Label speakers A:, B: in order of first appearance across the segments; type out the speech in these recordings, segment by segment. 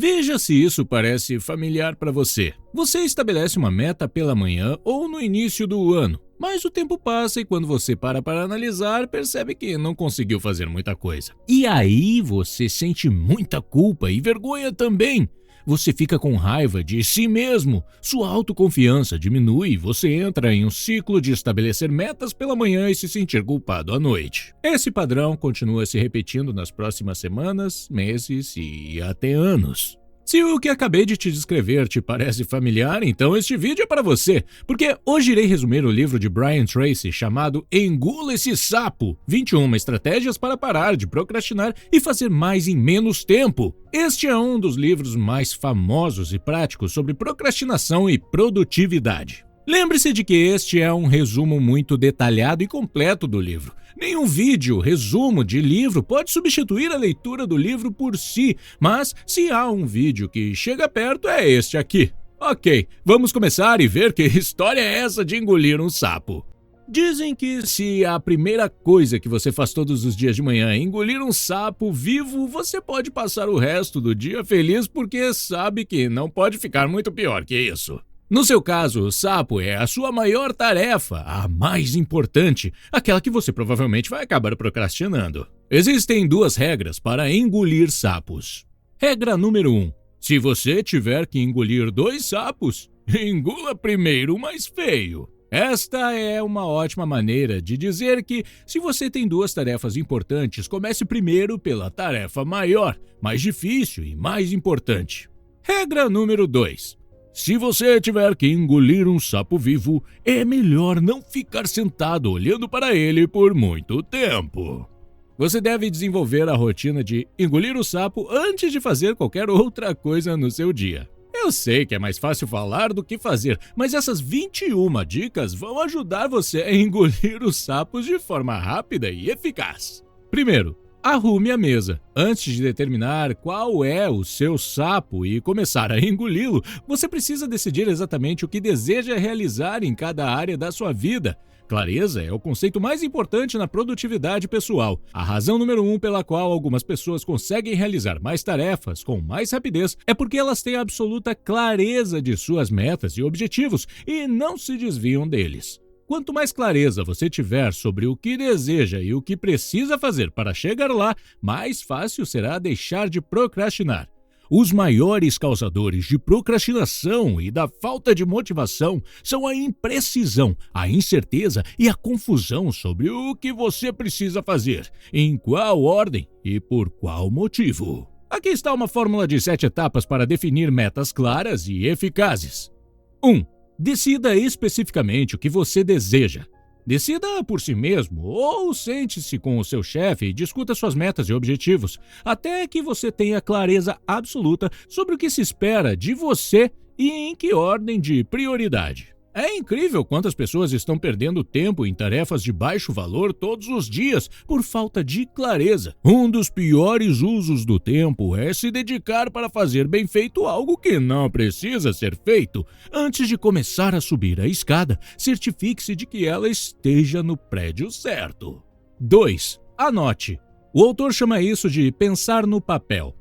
A: Veja se isso parece familiar para você. Você estabelece uma meta pela manhã ou no início do ano, mas o tempo passa e quando você para analisar, percebe que não conseguiu fazer muita coisa. E aí você sente muita culpa e vergonha também. Você fica com raiva de si mesmo, sua autoconfiança diminui e você entra em um ciclo de estabelecer metas pela manhã e se sentir culpado à noite. Esse padrão continua se repetindo nas próximas semanas, meses e até anos. Se o que acabei de te descrever te parece familiar, então este vídeo é para você, porque hoje irei resumir o livro de Brian Tracy chamado Engula esse Sapo, 21 estratégias para parar de procrastinar e fazer mais em menos tempo. Este é um dos livros mais famosos e práticos sobre procrastinação e produtividade. Lembre-se de que este é um resumo muito detalhado e completo do livro. Nenhum vídeo, resumo de livro pode substituir a leitura do livro por si, mas se há um vídeo que chega perto é este aqui. Ok, vamos começar e ver que história é essa de engolir um sapo. Dizem que se a primeira coisa que você faz todos os dias de manhã é engolir um sapo vivo, você pode passar o resto do dia feliz porque sabe que não pode ficar muito pior que isso. No seu caso, o sapo é a sua maior tarefa, a mais importante, aquela que você provavelmente vai acabar procrastinando. Existem duas regras para engolir sapos. Regra número 1. Se você tiver que engolir 2 sapos, engula primeiro o mais feio. Esta é uma ótima maneira de dizer que, se você tem 2 tarefas importantes, comece primeiro pela tarefa maior, mais difícil e mais importante. Regra número 2. Se você tiver que engolir um sapo vivo, é melhor não ficar sentado olhando para ele por muito tempo. Você deve desenvolver a rotina de engolir o sapo antes de fazer qualquer outra coisa no seu dia. Eu sei que é mais fácil falar do que fazer, mas essas 21 dicas vão ajudar você a engolir os sapos de forma rápida e eficaz. Primeiro, arrume a mesa. Antes de determinar qual é o seu sapo e começar a engoli-lo, você precisa decidir exatamente o que deseja realizar em cada área da sua vida. Clareza é o conceito mais importante na produtividade pessoal. A razão número 1 pela qual algumas pessoas conseguem realizar mais tarefas com mais rapidez é porque elas têm absoluta clareza de suas metas e objetivos e não se desviam deles. Quanto mais clareza você tiver sobre o que deseja e o que precisa fazer para chegar lá, mais fácil será deixar de procrastinar. Os maiores causadores de procrastinação e da falta de motivação são a imprecisão, a incerteza e a confusão sobre o que você precisa fazer, em qual ordem e por qual motivo. Aqui está uma fórmula de 7 etapas para definir metas claras e eficazes. 1. Decida especificamente o que você deseja. Decida por si mesmo ou sente-se com o seu chefe e discuta suas metas e objetivos, até que você tenha clareza absoluta sobre o que se espera de você e em que ordem de prioridade. É incrível quantas pessoas estão perdendo tempo em tarefas de baixo valor todos os dias por falta de clareza. Um dos piores usos do tempo é se dedicar para fazer bem feito algo que não precisa ser feito. Antes de começar a subir a escada, certifique-se de que ela esteja no prédio certo. 2. Anote. O autor chama isso de pensar no papel.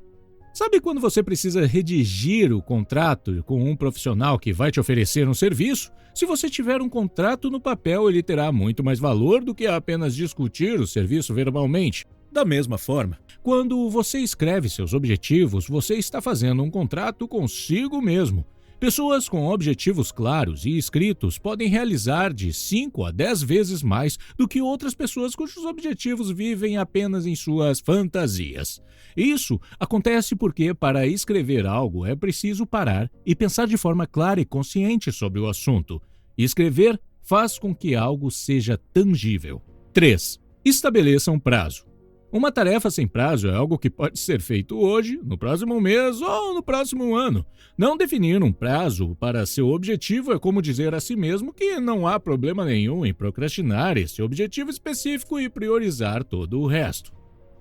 A: Sabe quando você precisa redigir o contrato com um profissional que vai te oferecer um serviço? Se você tiver um contrato no papel, ele terá muito mais valor do que apenas discutir o serviço verbalmente. Da mesma forma, quando você escreve seus objetivos, você está fazendo um contrato consigo mesmo. Pessoas com objetivos claros e escritos podem realizar de 5 a 10 vezes mais do que outras pessoas cujos objetivos vivem apenas em suas fantasias. Isso acontece porque, para escrever algo, é preciso parar e pensar de forma clara e consciente sobre o assunto. Escrever faz com que algo seja tangível. 3. Estabeleça um prazo. Uma tarefa sem prazo é algo que pode ser feito hoje, no próximo mês ou no próximo ano. Não definir um prazo para seu objetivo é como dizer a si mesmo que não há problema nenhum em procrastinar esse objetivo específico e priorizar todo o resto.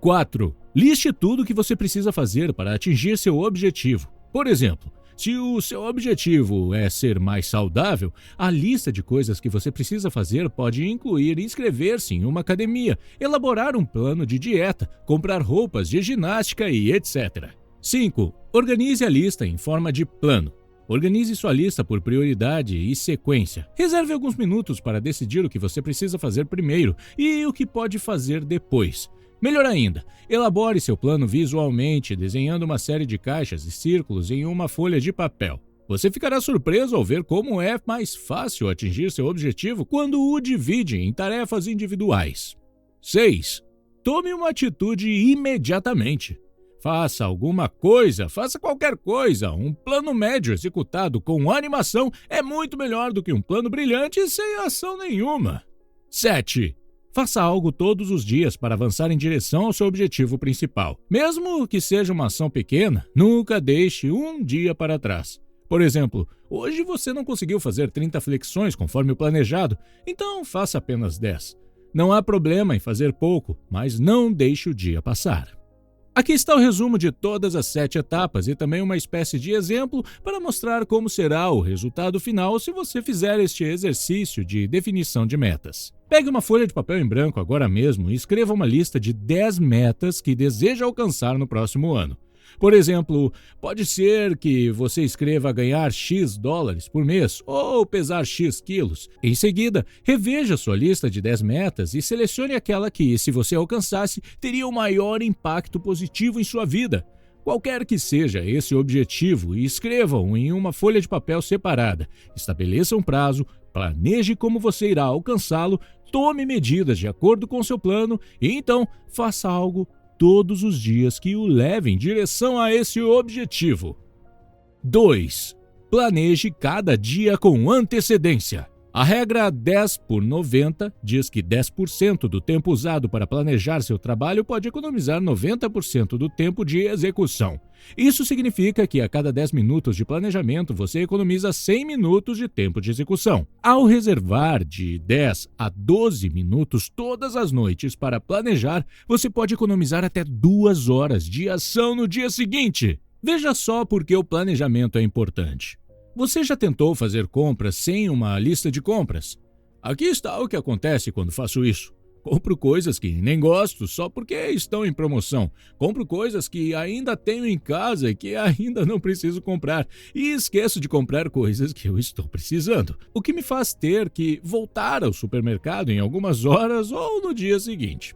A: 4. Liste tudo o que você precisa fazer para atingir seu objetivo. Por exemplo, se o seu objetivo é ser mais saudável, a lista de coisas que você precisa fazer pode incluir inscrever-se em uma academia, elaborar um plano de dieta, comprar roupas de ginástica e etc. 5. Organize a lista em forma de plano. Organize sua lista por prioridade e sequência. Reserve alguns minutos para decidir o que você precisa fazer primeiro e o que pode fazer depois. Melhor ainda, elabore seu plano visualmente, desenhando uma série de caixas e círculos em uma folha de papel. Você ficará surpreso ao ver como é mais fácil atingir seu objetivo quando o divide em tarefas individuais. 6. Tome uma atitude imediatamente. Faça alguma coisa, faça qualquer coisa. Um plano médio executado com animação é muito melhor do que um plano brilhante sem ação nenhuma. 7. Faça algo todos os dias para avançar em direção ao seu objetivo principal. Mesmo que seja uma ação pequena, nunca deixe um dia para trás. Por exemplo, hoje você não conseguiu fazer 30 flexões conforme o planejado, então faça apenas 10. Não há problema em fazer pouco, mas não deixe o dia passar. Aqui está o resumo de todas as 7 etapas e também uma espécie de exemplo para mostrar como será o resultado final se você fizer este exercício de definição de metas. Pegue uma folha de papel em branco agora mesmo e escreva uma lista de 10 metas que deseja alcançar no próximo ano. Por exemplo, pode ser que você escreva ganhar X dólares por mês ou pesar X quilos. Em seguida, reveja sua lista de 10 metas e selecione aquela que, se você alcançasse, teria o maior impacto positivo em sua vida. Qualquer que seja esse objetivo, escreva-o em uma folha de papel separada. Estabeleça um prazo, planeje como você irá alcançá-lo, tome medidas de acordo com seu plano e então faça algo todos os dias que o leve em direção a esse objetivo. 2. Planeje cada dia com antecedência. A regra 10 por 90 diz que 10% do tempo usado para planejar seu trabalho pode economizar 90% do tempo de execução. Isso significa que a cada 10 minutos de planejamento você economiza 100 minutos de tempo de execução. Ao reservar de 10 a 12 minutos todas as noites para planejar, você pode economizar até 2 horas de ação no dia seguinte. Veja só por que o planejamento é importante. Você já tentou fazer compras sem uma lista de compras? Aqui está o que acontece quando faço isso. Compro coisas que nem gosto só porque estão em promoção. Compro coisas que ainda tenho em casa e que ainda não preciso comprar. E esqueço de comprar coisas que eu estou precisando. O que me faz ter que voltar ao supermercado em algumas horas ou no dia seguinte.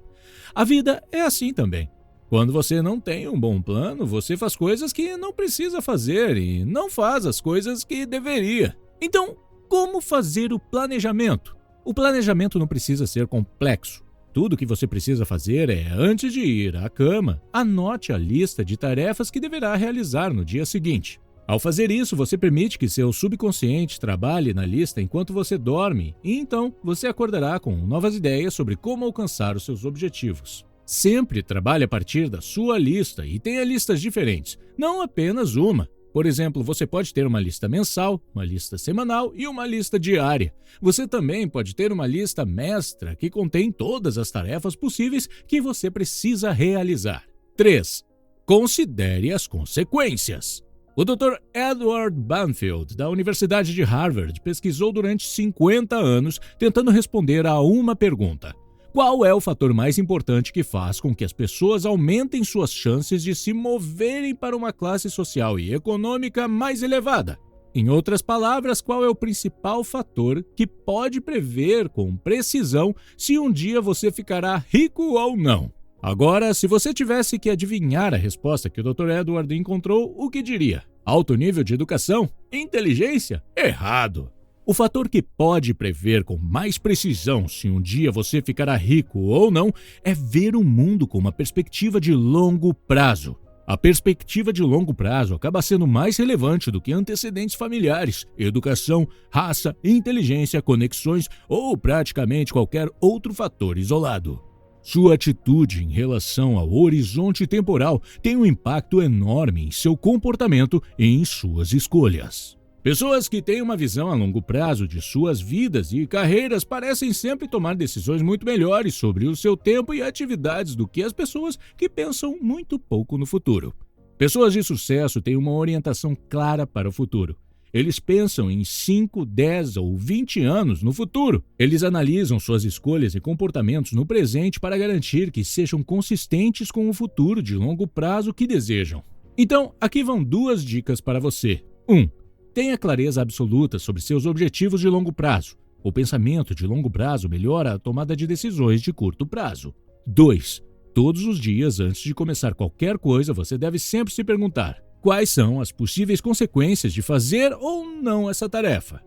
A: A vida é assim também. Quando você não tem um bom plano, você faz coisas que não precisa fazer e não faz as coisas que deveria. Então, como fazer o planejamento? O planejamento não precisa ser complexo. Tudo que você precisa fazer é, antes de ir à cama, anote a lista de tarefas que deverá realizar no dia seguinte. Ao fazer isso, você permite que seu subconsciente trabalhe na lista enquanto você dorme e então você acordará com novas ideias sobre como alcançar os seus objetivos. Sempre trabalhe a partir da sua lista e tenha listas diferentes, não apenas uma. Por exemplo, você pode ter uma lista mensal, uma lista semanal e uma lista diária. Você também pode ter uma lista mestra que contém todas as tarefas possíveis que você precisa realizar. 3. Considere as consequências. O Dr. Edward Banfield, da Universidade de Harvard, pesquisou durante 50 anos tentando responder a uma pergunta. Qual é o fator mais importante que faz com que as pessoas aumentem suas chances de se moverem para uma classe social e econômica mais elevada? Em outras palavras, qual é o principal fator que pode prever com precisão se um dia você ficará rico ou não? Agora, se você tivesse que adivinhar a resposta que o Dr. Edward encontrou, o que diria? Alto nível de educação? Inteligência? Errado! O fator que pode prever com mais precisão se um dia você ficará rico ou não é ver o mundo com uma perspectiva de longo prazo. A perspectiva de longo prazo acaba sendo mais relevante do que antecedentes familiares, educação, raça, inteligência, conexões ou praticamente qualquer outro fator isolado. Sua atitude em relação ao horizonte temporal tem um impacto enorme em seu comportamento e em suas escolhas. Pessoas que têm uma visão a longo prazo de suas vidas e carreiras parecem sempre tomar decisões muito melhores sobre o seu tempo e atividades do que as pessoas que pensam muito pouco no futuro. Pessoas de sucesso têm uma orientação clara para o futuro. Eles pensam em 5, 10 ou 20 anos no futuro. Eles analisam suas escolhas e comportamentos no presente para garantir que sejam consistentes com o futuro de longo prazo que desejam. Então, aqui vão 2 dicas para você. 1. Tenha clareza absoluta sobre seus objetivos de longo prazo. O pensamento de longo prazo melhora a tomada de decisões de curto prazo. 2. Todos os dias, antes de começar qualquer coisa, você deve sempre se perguntar: quais são as possíveis consequências de fazer ou não essa tarefa?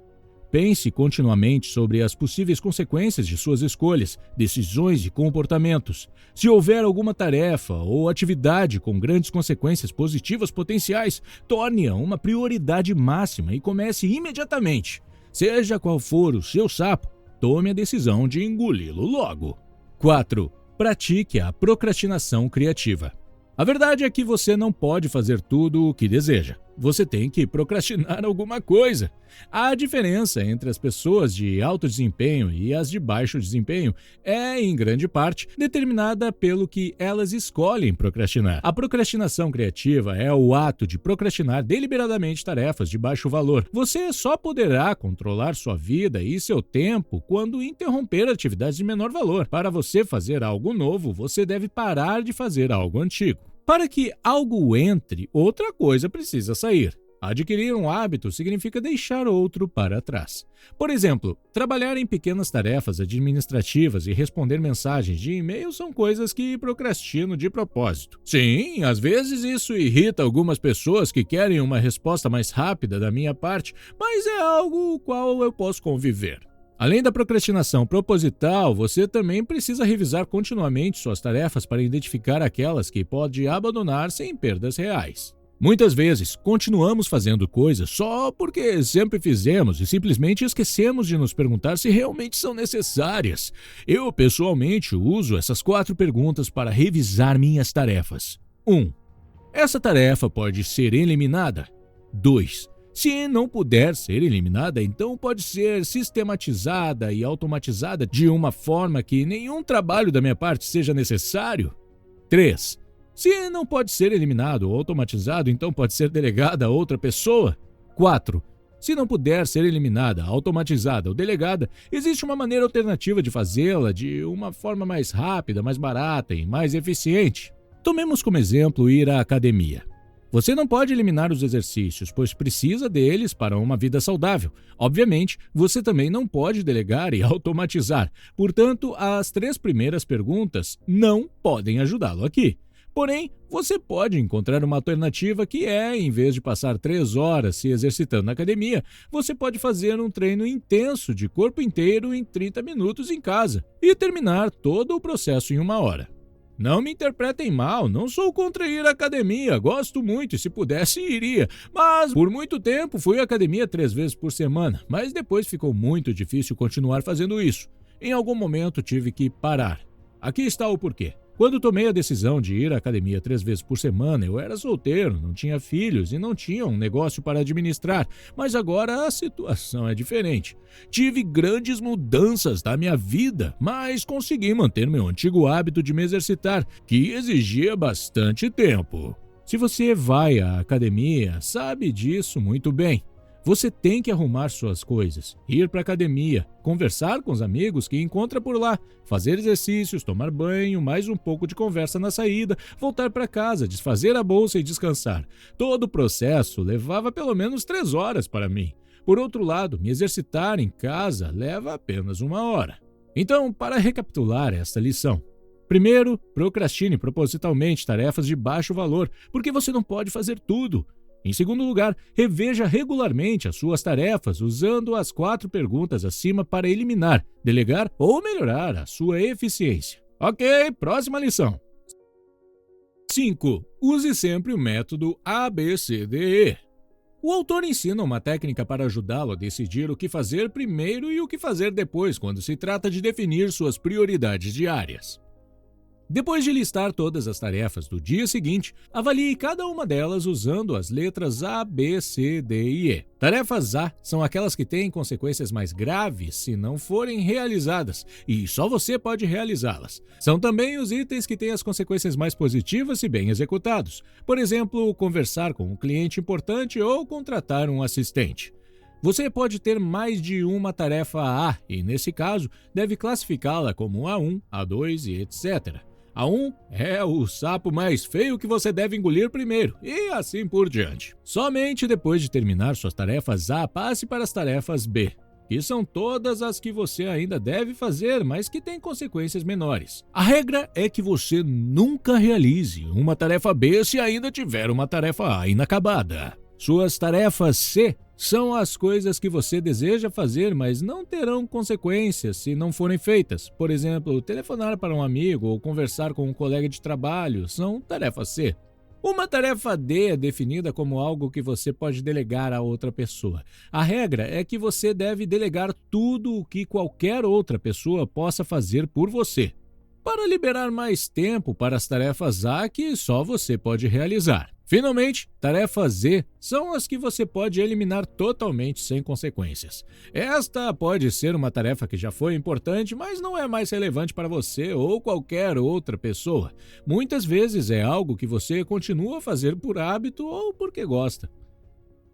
A: Pense continuamente sobre as possíveis consequências de suas escolhas, decisões e comportamentos. Se houver alguma tarefa ou atividade com grandes consequências positivas potenciais, torne-a uma prioridade máxima e comece imediatamente. Seja qual for o seu sapo, tome a decisão de engoli-lo logo. 4. Pratique a procrastinação criativa. A verdade é que você não pode fazer tudo o que deseja. Você tem que procrastinar alguma coisa. A diferença entre as pessoas de alto desempenho e as de baixo desempenho é, em grande parte, determinada pelo que elas escolhem procrastinar. A procrastinação criativa é o ato de procrastinar deliberadamente tarefas de baixo valor. Você só poderá controlar sua vida e seu tempo quando interromper atividades de menor valor. Para você fazer algo novo, você deve parar de fazer algo antigo. Para que algo entre, outra coisa precisa sair. Adquirir um hábito significa deixar outro para trás. Por exemplo, trabalhar em pequenas tarefas administrativas e responder mensagens de e-mail são coisas que procrastino de propósito. Sim, às vezes isso irrita algumas pessoas que querem uma resposta mais rápida da minha parte, mas é algo com o qual eu posso conviver. Além da procrastinação proposital, você também precisa revisar continuamente suas tarefas para identificar aquelas que pode abandonar sem perdas reais. Muitas vezes, continuamos fazendo coisas só porque sempre fizemos e simplesmente esquecemos de nos perguntar se realmente são necessárias. Eu, pessoalmente, uso essas 4 perguntas para revisar minhas tarefas. 1. Essa tarefa pode ser eliminada? 2. Se não puder ser eliminada, então pode ser sistematizada e automatizada de uma forma que nenhum trabalho da minha parte seja necessário? 3. Se não pode ser eliminado ou automatizado, então pode ser delegada a outra pessoa? 4. Se não puder ser eliminada, automatizada ou delegada, existe uma maneira alternativa de fazê-la de uma forma mais rápida, mais barata e mais eficiente. Tomemos como exemplo ir à academia. Você não pode eliminar os exercícios, pois precisa deles para uma vida saudável. Obviamente, você também não pode delegar e automatizar. Portanto, as 3 primeiras perguntas não podem ajudá-lo aqui. Porém, você pode encontrar uma alternativa que é, em vez de passar 3 horas se exercitando na academia, você pode fazer um treino intenso de corpo inteiro em 30 minutos em casa e terminar todo o processo em 1 hora. Não me interpretem mal, não sou contra ir à academia, gosto muito e se pudesse iria, mas por muito tempo fui à academia 3 vezes por semana, mas depois ficou muito difícil continuar fazendo isso. Em algum momento tive que parar. Aqui está o porquê. Quando tomei a decisão de ir à academia 3 vezes por semana, eu era solteiro, não tinha filhos e não tinha um negócio para administrar, mas agora a situação é diferente. Tive grandes mudanças na minha vida, mas consegui manter meu antigo hábito de me exercitar, que exigia bastante tempo. Se você vai à academia, sabe disso muito bem. Você tem que arrumar suas coisas, ir para a academia, conversar com os amigos que encontra por lá, fazer exercícios, tomar banho, mais um pouco de conversa na saída, voltar para casa, desfazer a bolsa e descansar. Todo o processo levava pelo menos 3 horas para mim. Por outro lado, me exercitar em casa leva apenas 1 hora. Então, para recapitular esta lição. Primeiro, procrastine propositalmente tarefas de baixo valor, porque você não pode fazer tudo. Em segundo lugar, reveja regularmente as suas tarefas usando as 4 perguntas acima para eliminar, delegar ou melhorar a sua eficiência. Ok, próxima lição. 5. Use sempre o método ABCDE. O autor ensina uma técnica para ajudá-lo a decidir o que fazer primeiro e o que fazer depois quando se trata de definir suas prioridades diárias. Depois de listar todas as tarefas do dia seguinte, avalie cada uma delas usando as letras A, B, C, D e E. Tarefas A são aquelas que têm consequências mais graves se não forem realizadas, e só você pode realizá-las. São também os itens que têm as consequências mais positivas se bem executados. Por exemplo, conversar com um cliente importante ou contratar um assistente. Você pode ter mais de uma tarefa A e, nesse caso, deve classificá-la como A1, A2 e etc. A 1 é o sapo mais feio que você deve engolir primeiro, e assim por diante. Somente depois de terminar suas tarefas A, passe para as tarefas B, que são todas as que você ainda deve fazer, mas que têm consequências menores. A regra é que você nunca realize uma tarefa B se ainda tiver uma tarefa A inacabada. Suas tarefas C são as coisas que você deseja fazer, mas não terão consequências se não forem feitas. Por exemplo, telefonar para um amigo ou conversar com um colega de trabalho são tarefas C. Uma tarefa D é definida como algo que você pode delegar a outra pessoa. A regra é que você deve delegar tudo o que qualquer outra pessoa possa fazer por você, para liberar mais tempo para as tarefas A que só você pode realizar. Finalmente, tarefas Z são as que você pode eliminar totalmente sem consequências. Esta pode ser uma tarefa que já foi importante, mas não é mais relevante para você ou qualquer outra pessoa. Muitas vezes é algo que você continua a fazer por hábito ou porque gosta.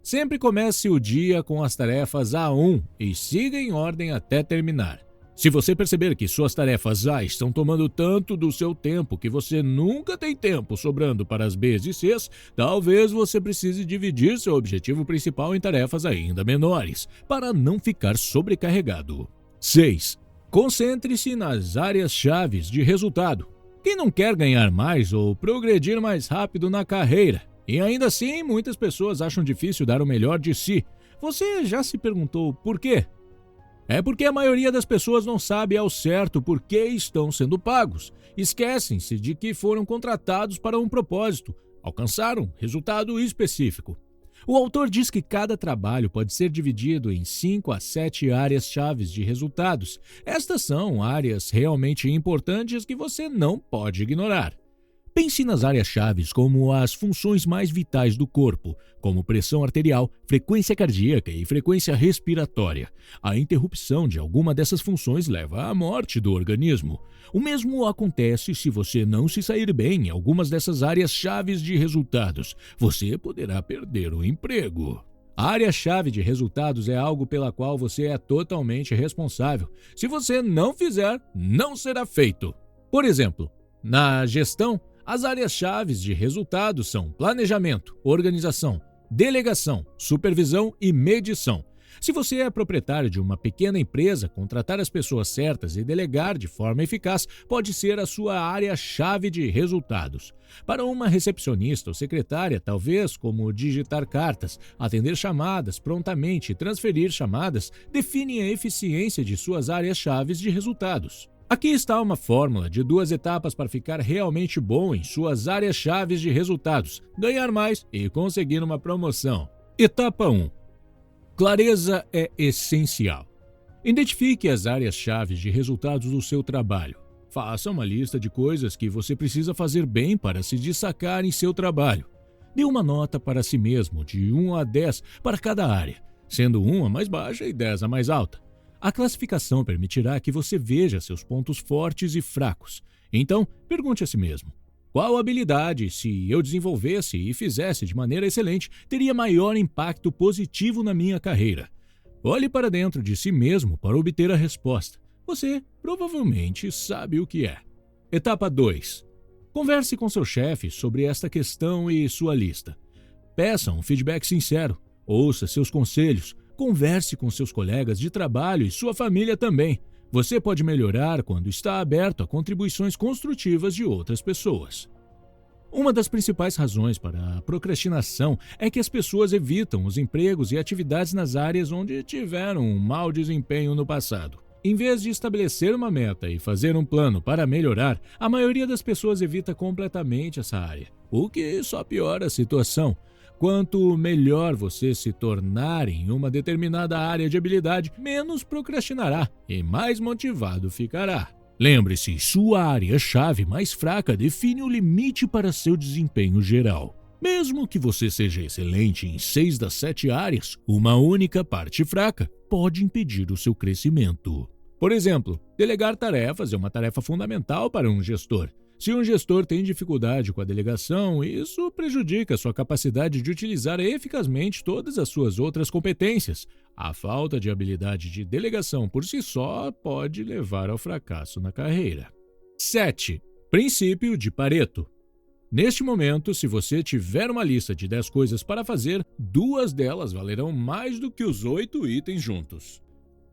A: Sempre comece o dia com as tarefas A1 e siga em ordem até terminar. Se você perceber que suas tarefas A estão tomando tanto do seu tempo que você nunca tem tempo sobrando para as Bs e Cs, talvez você precise dividir seu objetivo principal em tarefas ainda menores, para não ficar sobrecarregado. 6. Concentre-se nas áreas-chave de resultado. Quem não quer ganhar mais ou progredir mais rápido na carreira? E ainda assim, muitas pessoas acham difícil dar o melhor de si. Você já se perguntou por quê? É porque a maioria das pessoas não sabe ao certo por que estão sendo pagos. Esquecem-se de que foram contratados para um propósito, alcançar um resultado específico. O autor diz que cada trabalho pode ser dividido em 5 a 7 áreas-chave de resultados. Estas são áreas realmente importantes que você não pode ignorar. Pense nas áreas-chave como as funções mais vitais do corpo, como pressão arterial, frequência cardíaca e frequência respiratória. A interrupção de alguma dessas funções leva à morte do organismo. O mesmo acontece se você não se sair bem em algumas dessas áreas-chave de resultados. Você poderá perder o emprego. A área-chave de resultados é algo pela qual você é totalmente responsável. Se você não fizer, não será feito. Por exemplo, na gestão, as áreas-chave de resultados são planejamento, organização, delegação, supervisão e medição. Se você é proprietário de uma pequena empresa, contratar as pessoas certas e delegar de forma eficaz pode ser a sua área-chave de resultados. Para uma recepcionista ou secretária, talvez como digitar cartas, atender chamadas prontamente e transferir chamadas, define a eficiência de suas áreas-chave de resultados. Aqui está uma fórmula de 2 etapas para ficar realmente bom em suas áreas-chave de resultados, ganhar mais e conseguir uma promoção. Etapa 1. Clareza é essencial. Identifique as áreas-chave de resultados do seu trabalho. Faça uma lista de coisas que você precisa fazer bem para se destacar em seu trabalho. Dê uma nota para si mesmo de 1 a 10 para cada área, sendo 1 a mais baixa e 10 a mais alta. A classificação permitirá que você veja seus pontos fortes e fracos. Então, pergunte a si mesmo: qual habilidade, se eu desenvolvesse e fizesse de maneira excelente, teria maior impacto positivo na minha carreira? Olhe para dentro de si mesmo para obter a resposta. Você provavelmente sabe o que é. Etapa 2. Converse com seu chefe sobre esta questão e sua lista. Peça um feedback sincero. Ouça seus conselhos. Converse com seus colegas de trabalho e sua família também. Você pode melhorar quando está aberto a contribuições construtivas de outras pessoas. Uma das principais razões para a procrastinação é que as pessoas evitam os empregos e atividades nas áreas onde tiveram um mau desempenho no passado. Em vez de estabelecer uma meta e fazer um plano para melhorar, a maioria das pessoas evita completamente essa área, o que só piora a situação. Quanto melhor você se tornar em uma determinada área de habilidade, menos procrastinará e mais motivado ficará. Lembre-se, sua área-chave mais fraca define o limite para seu desempenho geral. Mesmo que você seja excelente em 6 das 7 áreas, uma única parte fraca pode impedir o seu crescimento. Por exemplo, delegar tarefas é uma tarefa fundamental para um gestor. Se um gestor tem dificuldade com a delegação, isso prejudica sua capacidade de utilizar eficazmente todas as suas outras competências. A falta de habilidade de delegação por si só pode levar ao fracasso na carreira. 7. Princípio de Pareto. Neste momento, se você tiver uma lista de 10 coisas para fazer, 2 delas valerão mais do que os 8 itens juntos.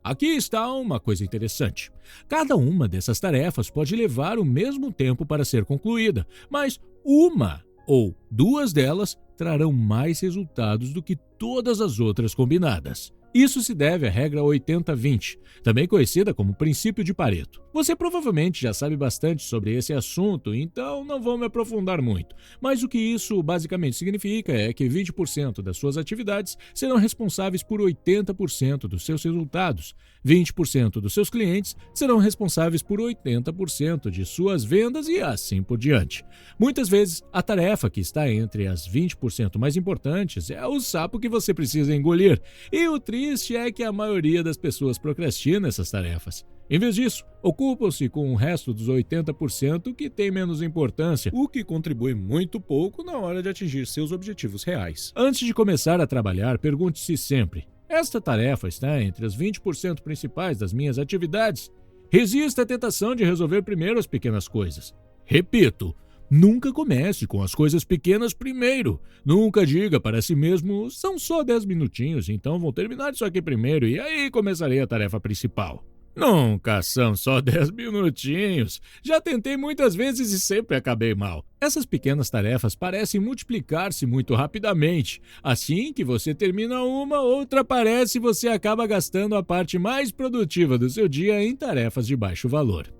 A: Aqui está uma coisa interessante. Cada uma dessas tarefas pode levar o mesmo tempo para ser concluída, mas uma ou 2 delas trarão mais resultados do que todas as outras combinadas. Isso se deve à regra 80-20, também conhecida como princípio de Pareto. Você provavelmente já sabe bastante sobre esse assunto, então não vou me aprofundar muito. Mas o que isso basicamente significa é que 20% das suas atividades serão responsáveis por 80% dos seus resultados. 20% dos seus clientes serão responsáveis por 80% de suas vendas e assim por diante. Muitas vezes, a tarefa que está entre as 20% mais importantes é o sapo que você precisa engolir. E o triste é que a maioria das pessoas procrastina essas tarefas. Em vez disso, ocupam-se com o resto dos 80% que tem menos importância, o que contribui muito pouco na hora de atingir seus objetivos reais. Antes de começar a trabalhar, pergunte-se sempre: esta tarefa está entre as 20% principais das minhas atividades? Resista à tentação de resolver primeiro as pequenas coisas. Repito, nunca comece com as coisas pequenas primeiro. Nunca diga para si mesmo: são só 10 minutinhos, então vou terminar isso aqui primeiro e aí começarei a tarefa principal. Nunca são só 10 minutinhos. Já tentei muitas vezes e sempre acabei mal. Essas pequenas tarefas parecem multiplicar-se muito rapidamente. Assim que você termina uma, outra aparece e você acaba gastando a parte mais produtiva do seu dia em tarefas de baixo valor.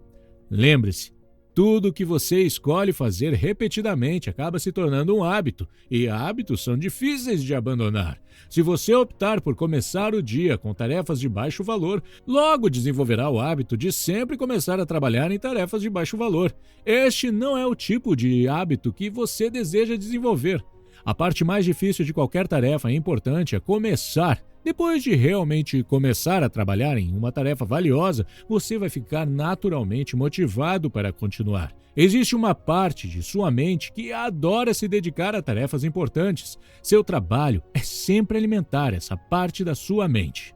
A: Lembre-se, tudo que você escolhe fazer repetidamente acaba se tornando um hábito, e hábitos são difíceis de abandonar. Se você optar por começar o dia com tarefas de baixo valor, logo desenvolverá o hábito de sempre começar a trabalhar em tarefas de baixo valor. Este não é o tipo de hábito que você deseja desenvolver. A parte mais difícil de qualquer tarefa importante é começar. Depois de realmente começar a trabalhar em uma tarefa valiosa, você vai ficar naturalmente motivado para continuar. Existe uma parte de sua mente que adora se dedicar a tarefas importantes. Seu trabalho é sempre alimentar essa parte da sua mente.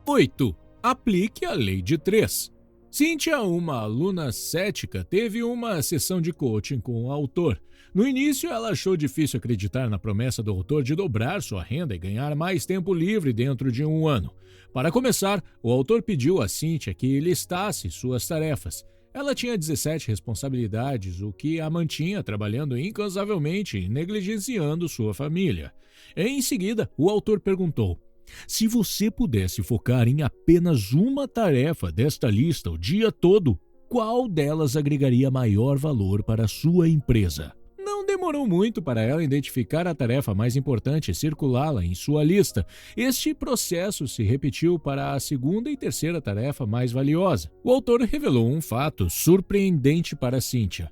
A: 8. Aplique a lei de 3. Cynthia, uma aluna cética, teve uma sessão de coaching com o autor. No início, ela achou difícil acreditar na promessa do autor de dobrar sua renda e ganhar mais tempo livre dentro de um ano. Para começar, o autor pediu a Cynthia que listasse suas tarefas. Ela tinha 17 responsabilidades, o que a mantinha trabalhando incansavelmente e negligenciando sua família. Em seguida, o autor perguntou: se você pudesse focar em apenas uma tarefa desta lista o dia todo, qual delas agregaria maior valor para a sua empresa? Não demorou muito para ela identificar a tarefa mais importante e circulá-la em sua lista. Este processo se repetiu para a segunda e terceira tarefa mais valiosa. O autor revelou um fato surpreendente para Cynthia.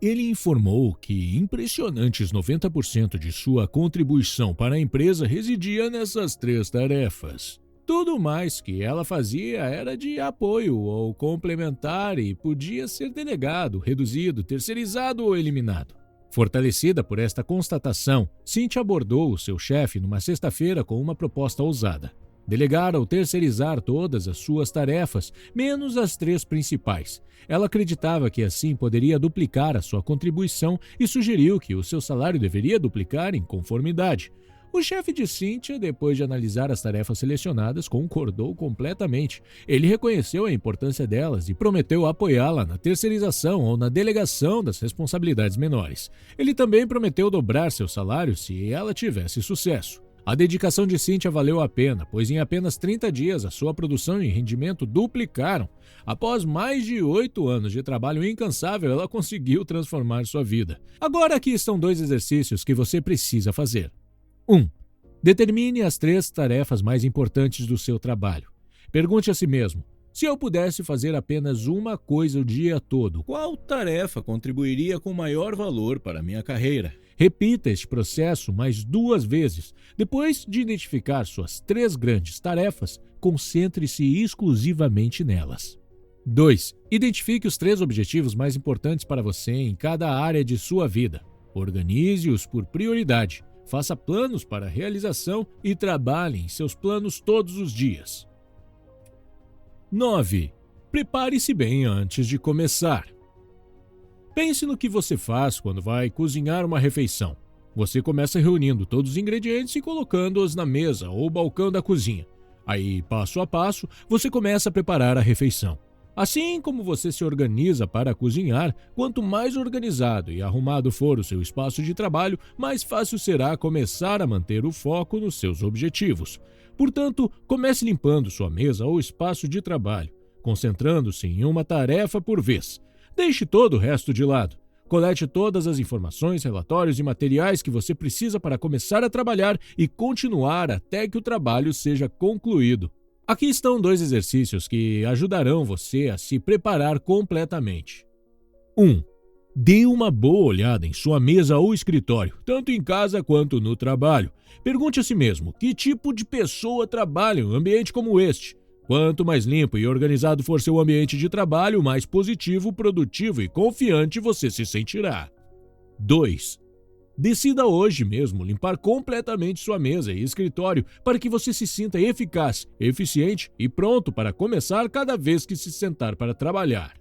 A: Ele informou que impressionantes 90% de sua contribuição para a empresa residia nessas 3 tarefas. Tudo mais que ela fazia era de apoio ou complementar e podia ser delegado, reduzido, terceirizado ou eliminado. Fortalecida por esta constatação, Cynthia abordou o seu chefe numa sexta-feira com uma proposta ousada: delegar ou terceirizar todas as suas tarefas, menos as 3 principais. Ela acreditava que assim poderia duplicar a sua contribuição e sugeriu que o seu salário deveria duplicar em conformidade. O chefe de Cynthia, depois de analisar as tarefas selecionadas, concordou completamente. Ele reconheceu a importância delas e prometeu apoiá-la na terceirização ou na delegação das responsabilidades menores. Ele também prometeu dobrar seu salário se ela tivesse sucesso. A dedicação de Cynthia valeu a pena, pois em apenas 30 dias a sua produção e rendimento duplicaram. Após mais de 8 anos de trabalho incansável, ela conseguiu transformar sua vida. Agora aqui estão 2 exercícios que você precisa fazer. 1. Determine as 3 tarefas mais importantes do seu trabalho. Pergunte a si mesmo: se eu pudesse fazer apenas uma coisa o dia todo, qual tarefa contribuiria com maior valor para a minha carreira? Repita este processo mais 2 vezes. Depois de identificar suas 3 grandes tarefas, concentre-se exclusivamente nelas. 2. Identifique os 3 objetivos mais importantes para você em cada área de sua vida. Organize-os por prioridade. Faça planos para a realização e trabalhe em seus planos todos os dias. 9. Prepare-se bem antes de começar. Pense no que você faz quando vai cozinhar uma refeição. Você começa reunindo todos os ingredientes e colocando-os na mesa ou balcão da cozinha. Aí, passo a passo, você começa a preparar a refeição. Assim como você se organiza para cozinhar, quanto mais organizado e arrumado for o seu espaço de trabalho, mais fácil será começar a manter o foco nos seus objetivos. Portanto, comece limpando sua mesa ou espaço de trabalho, concentrando-se em uma tarefa por vez. Deixe todo o resto de lado. Colete todas as informações, relatórios e materiais que você precisa para começar a trabalhar e continuar até que o trabalho seja concluído. Aqui estão 2 exercícios que ajudarão você a se preparar completamente. 1. Dê uma boa olhada em sua mesa ou escritório, tanto em casa quanto no trabalho. Pergunte a si mesmo que tipo de pessoa trabalha em um ambiente como este. Quanto mais limpo e organizado for seu ambiente de trabalho, mais positivo, produtivo e confiante você se sentirá. 2. Decida hoje mesmo limpar completamente sua mesa e escritório para que você se sinta eficaz, eficiente e pronto para começar cada vez que se sentar para trabalhar.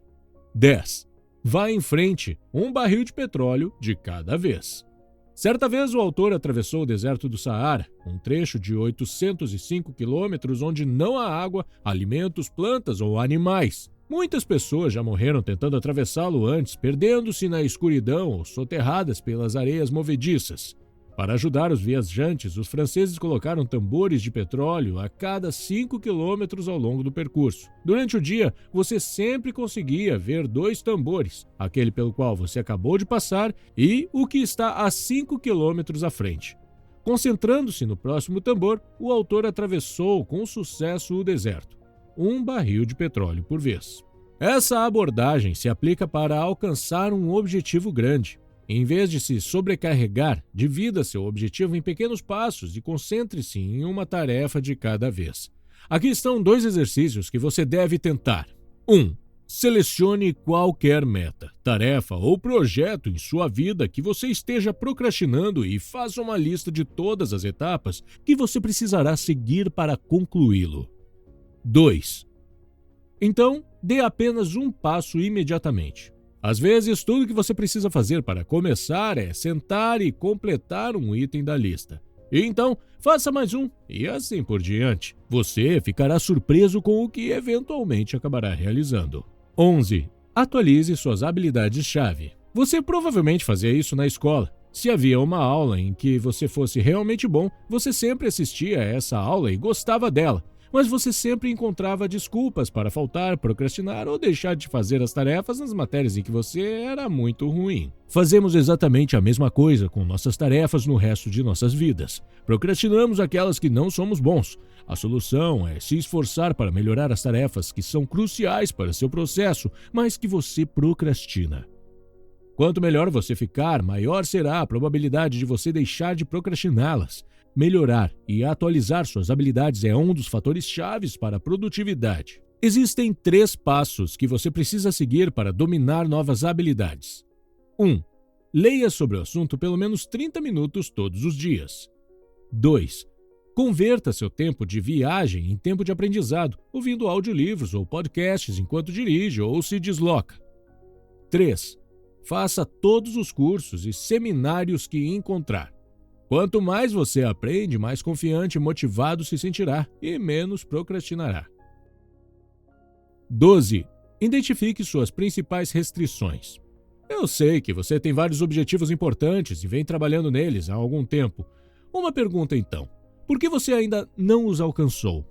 A: 10. Vá em frente, um barril de petróleo de cada vez. Certa vez o autor atravessou o deserto do Saara, um trecho de 805 quilômetros onde não há água, alimentos, plantas ou animais. Muitas pessoas já morreram tentando atravessá-lo antes, perdendo-se na escuridão ou soterradas pelas areias movediças. Para ajudar os viajantes, os franceses colocaram tambores de petróleo a cada 5 quilômetros ao longo do percurso. Durante o dia, você sempre conseguia ver 2 tambores, aquele pelo qual você acabou de passar e o que está a 5 quilômetros à frente. Concentrando-se no próximo tambor, o autor atravessou com sucesso o deserto, um barril de petróleo por vez. Essa abordagem se aplica para alcançar um objetivo grande. Em vez de se sobrecarregar, divida seu objetivo em pequenos passos e concentre-se em uma tarefa de cada vez. Aqui estão 2 exercícios que você deve tentar. 1. Selecione qualquer meta, tarefa ou projeto em sua vida que você esteja procrastinando e faça uma lista de todas as etapas que você precisará seguir para concluí-lo. 2. Então, dê apenas um passo imediatamente. Às vezes, tudo que você precisa fazer para começar é sentar e completar um item da lista. E então, faça mais um, e assim por diante. Você ficará surpreso com o que eventualmente acabará realizando. 11. Atualize suas habilidades-chave. Você provavelmente fazia isso na escola. Se havia uma aula em que você fosse realmente bom, você sempre assistia a essa aula e gostava dela. Mas você sempre encontrava desculpas para faltar, procrastinar ou deixar de fazer as tarefas nas matérias em que você era muito ruim. Fazemos exatamente a mesma coisa com nossas tarefas no resto de nossas vidas. Procrastinamos aquelas que não somos bons. A solução é se esforçar para melhorar as tarefas que são cruciais para seu processo, mas que você procrastina. Quanto melhor você ficar, maior será a probabilidade de você deixar de procrastiná-las. Melhorar e atualizar suas habilidades é um dos fatores chaves para a produtividade. Existem 3 passos que você precisa seguir para dominar novas habilidades. 1. Leia sobre o assunto pelo menos 30 minutos todos os dias. 2. Converta seu tempo de viagem em tempo de aprendizado, ouvindo audiolivros ou podcasts enquanto dirige ou se desloca. 3. Faça todos os cursos e seminários que encontrar. Quanto mais você aprende, mais confiante e motivado se sentirá e menos procrastinará. 12. Identifique suas principais restrições. Eu sei que você tem vários objetivos importantes e vem trabalhando neles há algum tempo. Uma pergunta então: por que você ainda não os alcançou?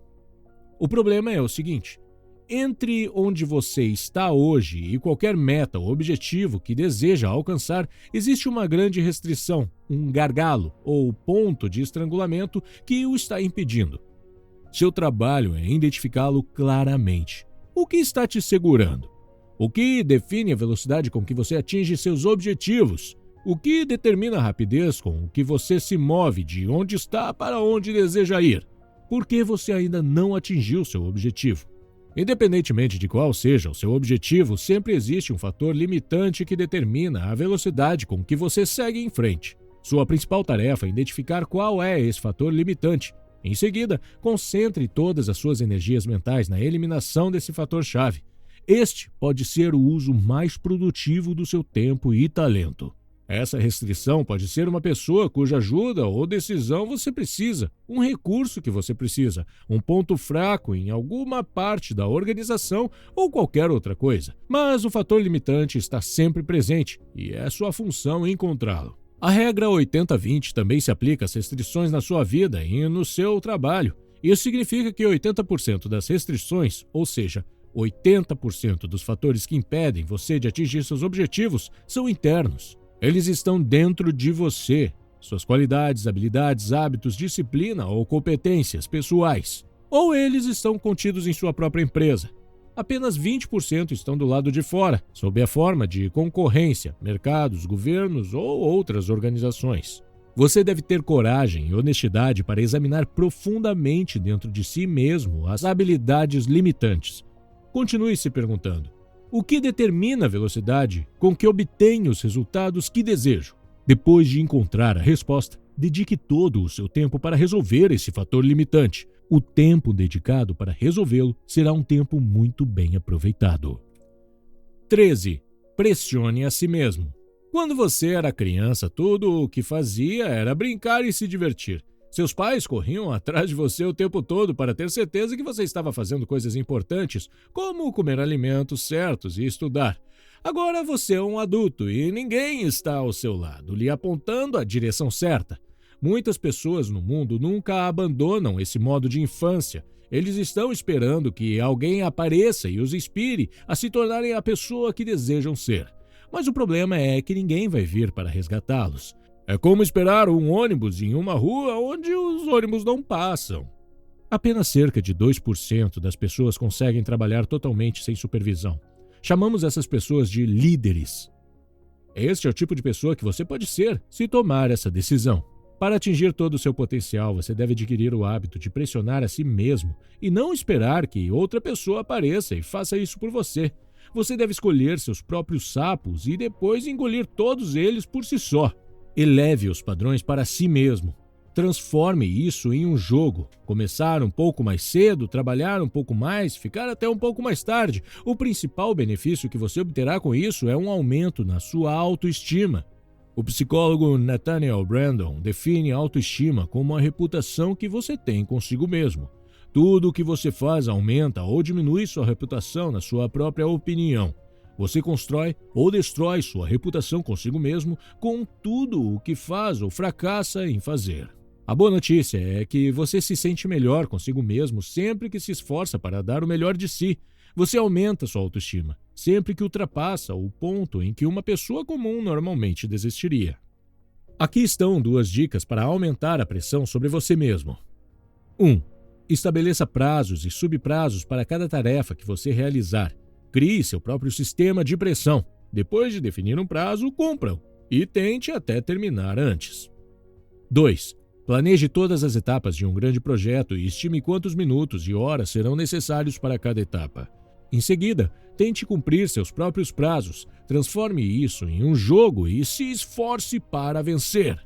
A: O problema é o seguinte: entre onde você está hoje e qualquer meta ou objetivo que deseja alcançar, existe uma grande restrição, um gargalo ou ponto de estrangulamento que o está impedindo. Seu trabalho é identificá-lo claramente. O que está te segurando? O que define a velocidade com que você atinge seus objetivos? O que determina a rapidez com que você se move de onde está para onde deseja ir? Por que você ainda não atingiu seu objetivo? Independentemente de qual seja o seu objetivo, sempre existe um fator limitante que determina a velocidade com que você segue em frente. Sua principal tarefa é identificar qual é esse fator limitante. Em seguida, concentre todas as suas energias mentais na eliminação desse fator-chave. Este pode ser o uso mais produtivo do seu tempo e talento. Essa restrição pode ser uma pessoa cuja ajuda ou decisão você precisa, um recurso que você precisa, um ponto fraco em alguma parte da organização ou qualquer outra coisa. Mas o fator limitante está sempre presente e é sua função encontrá-lo. A regra 80-20 também se aplica às restrições na sua vida e no seu trabalho. Isso significa que 80% das restrições, ou seja, 80% dos fatores que impedem você de atingir seus objetivos, são internos. Eles estão dentro de você, suas qualidades, habilidades, hábitos, disciplina ou competências pessoais. Ou eles estão contidos em sua própria empresa. Apenas 20% estão do lado de fora, sob a forma de concorrência, mercados, governos ou outras organizações. Você deve ter coragem e honestidade para examinar profundamente dentro de si mesmo as habilidades limitantes. Continue se perguntando: o que determina a velocidade com que obtenho os resultados que desejo? Depois de encontrar a resposta, dedique todo o seu tempo para resolver esse fator limitante. O tempo dedicado para resolvê-lo será um tempo muito bem aproveitado. 13. Pressione a si mesmo. Quando você era criança, tudo o que fazia era brincar e se divertir. Seus pais corriam atrás de você o tempo todo para ter certeza que você estava fazendo coisas importantes, como comer alimentos certos e estudar. Agora você é um adulto e ninguém está ao seu lado, lhe apontando a direção certa. Muitas pessoas no mundo nunca abandonam esse modo de infância. Eles estão esperando que alguém apareça e os inspire a se tornarem a pessoa que desejam ser. Mas o problema é que ninguém vai vir para resgatá-los. É como esperar um ônibus em uma rua onde os ônibus não passam. Apenas cerca de 2% das pessoas conseguem trabalhar totalmente sem supervisão. Chamamos essas pessoas de líderes. Este é o tipo de pessoa que você pode ser se tomar essa decisão. Para atingir todo o seu potencial, você deve adquirir o hábito de pressionar a si mesmo e não esperar que outra pessoa apareça e faça isso por você. Você deve escolher seus próprios sapos e depois engolir todos eles por si só. Eleve os padrões para si mesmo. Transforme isso em um jogo. Começar um pouco mais cedo, trabalhar um pouco mais, ficar até um pouco mais tarde. O principal benefício que você obterá com isso é um aumento na sua autoestima. O psicólogo Nathaniel Brandon define autoestima como a reputação que você tem consigo mesmo. Tudo o que você faz aumenta ou diminui sua reputação na sua própria opinião. Você constrói ou destrói sua reputação consigo mesmo com tudo o que faz ou fracassa em fazer. A boa notícia é que você se sente melhor consigo mesmo sempre que se esforça para dar o melhor de si. Você aumenta sua autoestima, sempre que ultrapassa o ponto em que uma pessoa comum normalmente desistiria. Aqui estão 2 dicas para aumentar a pressão sobre você mesmo. 1. Estabeleça prazos e subprazos para cada tarefa que você realizar. Crie seu próprio sistema de pressão. Depois de definir um prazo, cumpra-o e tente até terminar antes. 2. Planeje todas as etapas de um grande projeto e estime quantos minutos e horas serão necessários para cada etapa. Em seguida, tente cumprir seus próprios prazos, transforme isso em um jogo e se esforce para vencer.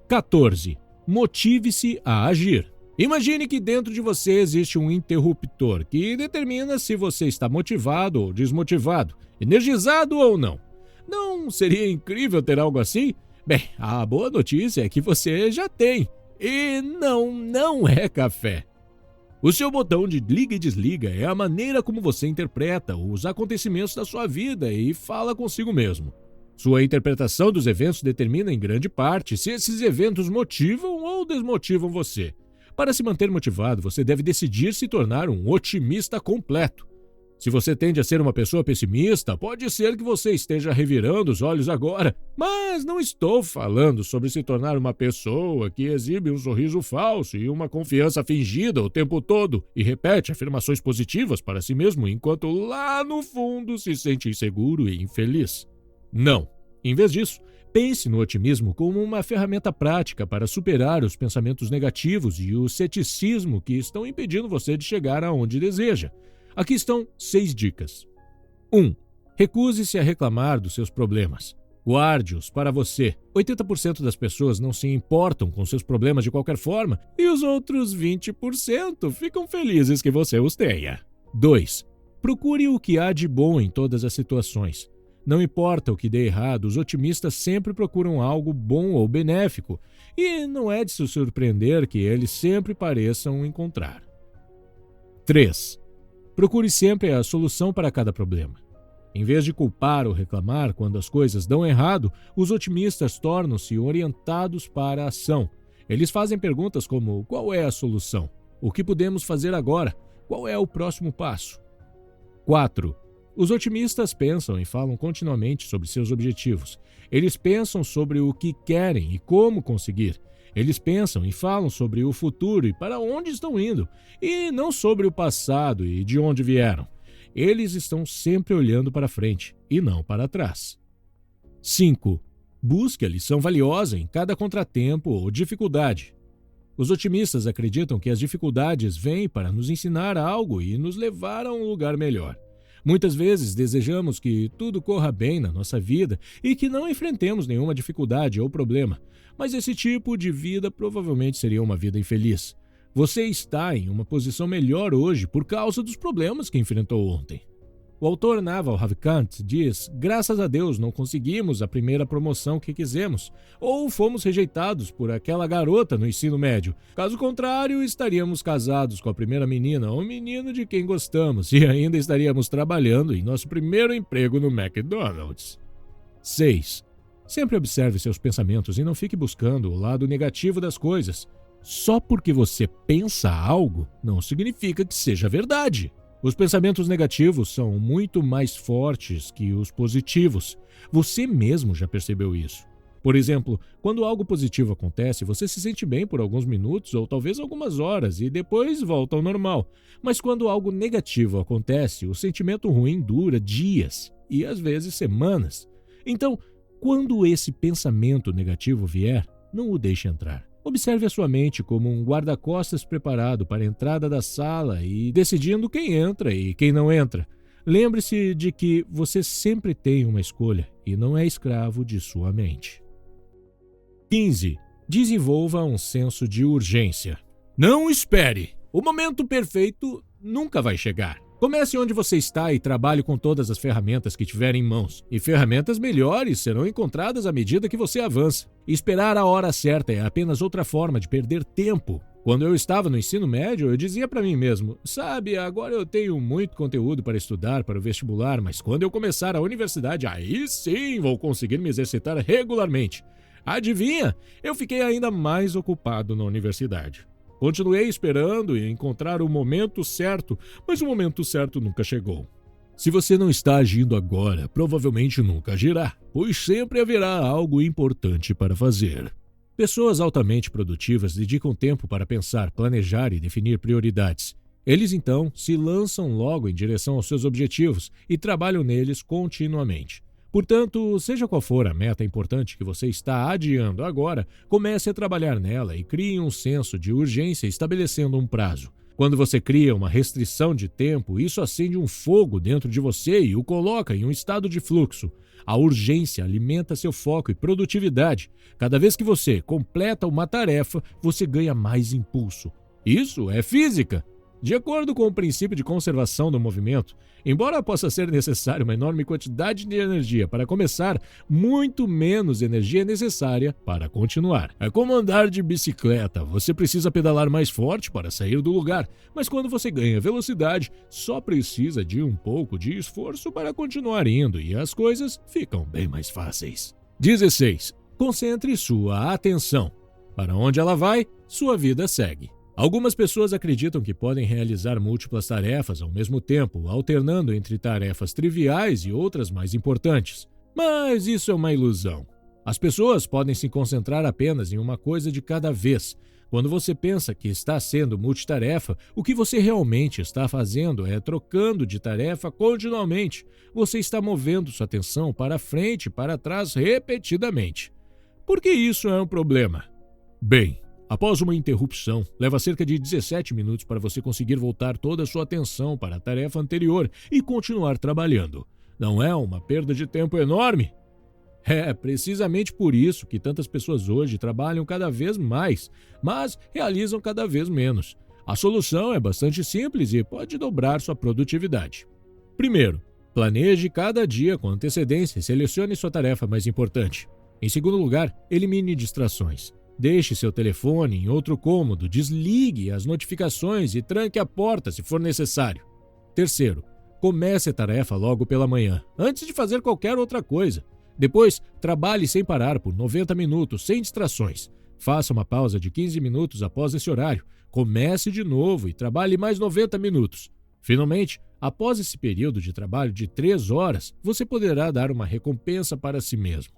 A: 14. Motive-se a agir. Imagine que dentro de você existe um interruptor que determina se você está motivado ou desmotivado, energizado ou não. Não seria incrível ter algo assim? Bem, a boa notícia é que você já tem. E não é café. O seu botão de liga e desliga é a maneira como você interpreta os acontecimentos da sua vida e fala consigo mesmo. Sua interpretação dos eventos determina em grande parte se esses eventos motivam ou desmotivam você. Para se manter motivado, você deve decidir se tornar um otimista completo. Se você tende a ser uma pessoa pessimista, pode ser que você esteja revirando os olhos agora, mas não estou falando sobre se tornar uma pessoa que exibe um sorriso falso e uma confiança fingida o tempo todo e repete afirmações positivas para si mesmo enquanto lá no fundo se sente inseguro e infeliz. Não. Em vez disso, pense no otimismo como uma ferramenta prática para superar os pensamentos negativos e o ceticismo que estão impedindo você de chegar aonde deseja. Aqui estão 6 dicas. 1. Recuse-se a reclamar dos seus problemas. Guarde-os para você. 80% das pessoas não se importam com seus problemas de qualquer forma e os outros 20% ficam felizes que você os tenha. 2. Procure o que há de bom em todas as situações. Não importa o que dê errado, os otimistas sempre procuram algo bom ou benéfico, e não é de se surpreender que eles sempre pareçam encontrar. 3. Procure sempre a solução para cada problema. Em vez de culpar ou reclamar quando as coisas dão errado, os otimistas tornam-se orientados para a ação. Eles fazem perguntas como: qual é a solução? O que podemos fazer agora? Qual é o próximo passo? 4. Os otimistas pensam e falam continuamente sobre seus objetivos. Eles pensam sobre o que querem e como conseguir. Eles pensam e falam sobre o futuro e para onde estão indo, e não sobre o passado e de onde vieram. Eles estão sempre olhando para frente e não para trás. 5. Busque a lição valiosa em cada contratempo ou dificuldade. Os otimistas acreditam que as dificuldades vêm para nos ensinar algo e nos levar a um lugar melhor. Muitas vezes desejamos que tudo corra bem na nossa vida e que não enfrentemos nenhuma dificuldade ou problema, mas esse tipo de vida provavelmente seria uma vida infeliz. Você está em uma posição melhor hoje por causa dos problemas que enfrentou ontem. O autor Naval Ravikant diz: graças a Deus não conseguimos a primeira promoção que quisemos, ou fomos rejeitados por aquela garota no ensino médio. Caso contrário, estaríamos casados com a primeira menina ou menino de quem gostamos e ainda estaríamos trabalhando em nosso primeiro emprego no McDonald's. 6. Sempre observe seus pensamentos e não fique buscando o lado negativo das coisas. Só porque você pensa algo, não significa que seja verdade. Os pensamentos negativos são muito mais fortes que os positivos. Você mesmo já percebeu isso. Por exemplo, quando algo positivo acontece, você se sente bem por alguns minutos ou talvez algumas horas e depois volta ao normal. Mas quando algo negativo acontece, o sentimento ruim dura dias e às vezes semanas. Então, quando esse pensamento negativo vier, não o deixe entrar. Observe a sua mente como um guarda-costas preparado para a entrada da sala e decidindo quem entra e quem não entra. Lembre-se de que você sempre tem uma escolha e não é escravo de sua mente. 15. Desenvolva um senso de urgência. Não espere! O momento perfeito nunca vai chegar. Comece onde você está e trabalhe com todas as ferramentas que tiver em mãos. E ferramentas melhores serão encontradas à medida que você avança. Esperar a hora certa é apenas outra forma de perder tempo. Quando eu estava no ensino médio, eu dizia para mim mesmo: sabe, agora eu tenho muito conteúdo para estudar para o vestibular, mas quando eu começar a universidade, aí sim vou conseguir me exercitar regularmente. Adivinha? Eu fiquei ainda mais ocupado na universidade. Continuei esperando e encontrar o momento certo, mas o momento certo nunca chegou. Se você não está agindo agora, provavelmente nunca agirá, pois sempre haverá algo importante para fazer. Pessoas altamente produtivas dedicam tempo para pensar, planejar e definir prioridades. Eles então se lançam logo em direção aos seus objetivos e trabalham neles continuamente. Portanto, seja qual for a meta importante que você está adiando agora, comece a trabalhar nela e crie um senso de urgência estabelecendo um prazo. Quando você cria uma restrição de tempo, isso acende um fogo dentro de você e o coloca em um estado de fluxo. A urgência alimenta seu foco e produtividade. Cada vez que você completa uma tarefa, você ganha mais impulso. Isso é física. De acordo com o princípio de conservação do movimento, embora possa ser necessária uma enorme quantidade de energia para começar, muito menos energia é necessária para continuar. É como andar de bicicleta, você precisa pedalar mais forte para sair do lugar, mas quando você ganha velocidade, só precisa de um pouco de esforço para continuar indo e as coisas ficam bem mais fáceis. 16. Concentre sua atenção. Para onde ela vai, sua vida segue. Algumas pessoas acreditam que podem realizar múltiplas tarefas ao mesmo tempo, alternando entre tarefas triviais e outras mais importantes. Mas isso é uma ilusão. As pessoas podem se concentrar apenas em uma coisa de cada vez. Quando você pensa que está sendo multitarefa, o que você realmente está fazendo é trocando de tarefa continuamente. Você está movendo sua atenção para frente e para trás repetidamente. Por que isso é um problema? Bem, após uma interrupção, leva cerca de 17 minutos para você conseguir voltar toda a sua atenção para a tarefa anterior e continuar trabalhando. Não é uma perda de tempo enorme? É precisamente por isso que tantas pessoas hoje trabalham cada vez mais, mas realizam cada vez menos. A solução é bastante simples e pode dobrar sua produtividade. Primeiro, planeje cada dia com antecedência e selecione sua tarefa mais importante. Em segundo lugar, elimine distrações. Deixe seu telefone em outro cômodo, desligue as notificações e tranque a porta se for necessário. Terceiro, comece a tarefa logo pela manhã, antes de fazer qualquer outra coisa. Depois, trabalhe sem parar por 90 minutos, sem distrações. Faça uma pausa de 15 minutos após esse horário. Comece de novo e trabalhe mais 90 minutos. Finalmente, após esse período de trabalho de 3 horas, você poderá dar uma recompensa para si mesmo.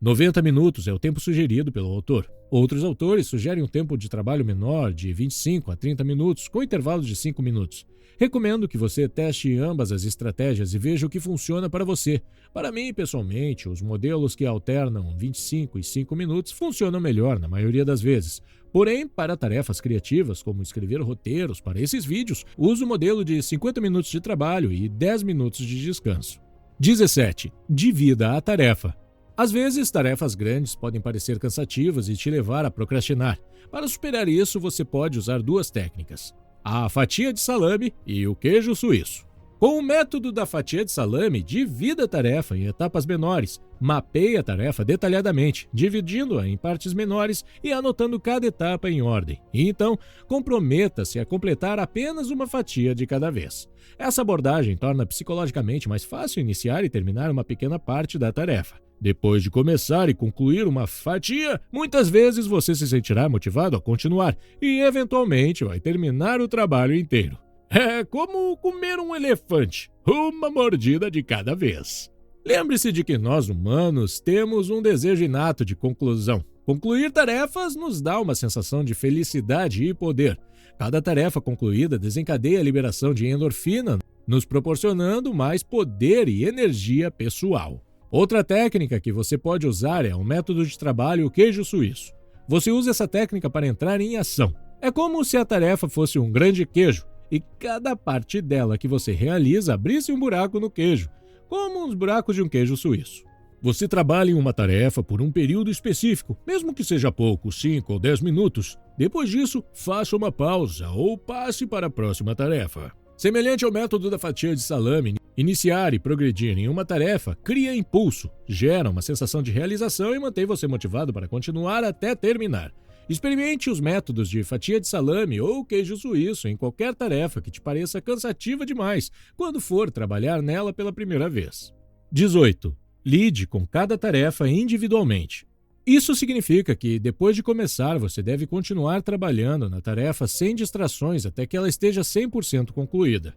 A: 90 minutos é o tempo sugerido pelo autor. Outros autores sugerem um tempo de trabalho menor, de 25 a 30 minutos, com intervalos de 5 minutos. Recomendo que você teste ambas as estratégias e veja o que funciona para você. Para mim, pessoalmente, os modelos que alternam 25 e 5 minutos funcionam melhor na maioria das vezes. Porém, para tarefas criativas, como escrever roteiros para esses vídeos, uso o modelo de 50 minutos de trabalho e 10 minutos de descanso. 17. Divida a tarefa. Às vezes, tarefas grandes podem parecer cansativas e te levar a procrastinar. Para superar isso, você pode usar duas técnicas: a fatia de salame e o queijo suíço. Com o método da fatia de salame, divida a tarefa em etapas menores. Mapeie a tarefa detalhadamente, dividindo-a em partes menores e anotando cada etapa em ordem. E então, comprometa-se a completar apenas uma fatia de cada vez. Essa abordagem torna psicologicamente mais fácil iniciar e terminar uma pequena parte da tarefa. Depois de começar e concluir uma fatia, muitas vezes você se sentirá motivado a continuar e, eventualmente, vai terminar o trabalho inteiro. É como comer um elefante, uma mordida de cada vez. Lembre-se de que nós humanos temos um desejo inato de conclusão. Concluir tarefas nos dá uma sensação de felicidade e poder. Cada tarefa concluída desencadeia a liberação de endorfina, nos proporcionando mais poder e energia pessoal. Outra técnica que você pode usar é o método de trabalho queijo suíço. Você usa essa técnica para entrar em ação. É como se a tarefa fosse um grande queijo e cada parte dela que você realiza abrisse um buraco no queijo, como os buracos de um queijo suíço. Você trabalha em uma tarefa por um período específico, mesmo que seja pouco, 5 ou 10 minutos. Depois disso, faça uma pausa ou passe para a próxima tarefa. Semelhante ao método da fatia de salame, iniciar e progredir em uma tarefa cria impulso, gera uma sensação de realização e mantém você motivado para continuar até terminar. Experimente os métodos de fatia de salame ou queijo suíço em qualquer tarefa que te pareça cansativa demais quando for trabalhar nela pela primeira vez. 18. Lide com cada tarefa individualmente. Isso significa que, depois de começar, você deve continuar trabalhando na tarefa sem distrações até que ela esteja 100% concluída.